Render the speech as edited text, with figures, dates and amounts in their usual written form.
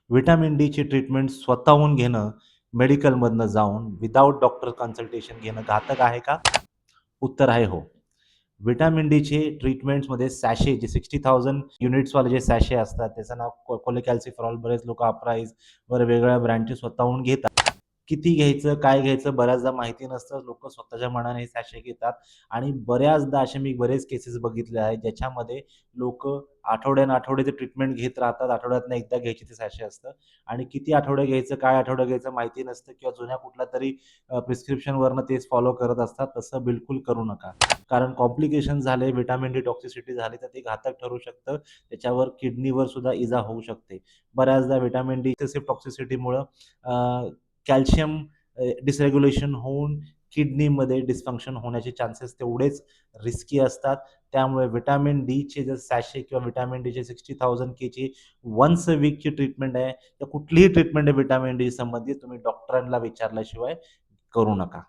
Vitamin डीची treatment स्वतःहून घेणं, मेडिकलमधनं जाऊन विदाऊट डॉक्टर कन्सल्टेशन घेणं घातक आहे का? उत्तर आहे हो. व्हिटॅमिन डीचे ट्रीटमेंट्समध्ये सॅशे जे 60,000 युनिट्सवाले जे सॅशे असतात, त्याचं नाव कोलेकॅल्सिफेरॉल. बरेच लोकं अप्राईज बरं वेगवेगळ्या ब्रँडचे स्वतःहून घेतात. किती घ्यायचं, काय घ्यायचं बऱ्याचदा माहिती नसतं. लोकं स्वतःच्या मनाने हे सॅशे घेतात आणि बऱ्याचदा असे मी बरेच केसेस बघितले आहेत, ज्याच्यामध्ये लोकं आठवड्यान-आठवडे ते ट्रीटमेंट घेत राहतात. आठवड्यातनं एकदा घ्यायची ते सॅशे असतं आणि किती आठवडे घ्यायचं, काय आठवडं घ्यायचं माहिती नसतं किंवा जुन्या कुठल्यातरी प्रिस्क्रिप्शनवरनं तेच फॉलो करत असतात. तसं बिलकुल करू नका. कारण कॉम्प्लिकेशन झाले, व्हिटॅमिन डी टॉक्सिसिटी झाली, तर ते घातक ठरू शकतं. त्याच्यावर किडनीवर सुद्धा इजा होऊ शकते. बऱ्याचदा व्हिटॅमिन डी एक्सेसिव्ह टॉक्सिसिटीमुळं कॅल्शियम डिसरेग्युलेशन होऊन किडनीमध्ये डिस्फंक्शन होण्याचे चान्सेस तेवढेच रिस्की असतात. त्यामुळे व्हिटॅमिन डीचे जे सॅशे किंवा व्हिटॅमिन डीचे 60,000 केची वन्स अ वीकची ट्रीटमेंट आहे. तर कुठलीही ट्रीटमेंट आहे व्हिटॅमिन डी संबंधित तुम्ही डॉक्टरांना विचारल्याशिवाय करू नका.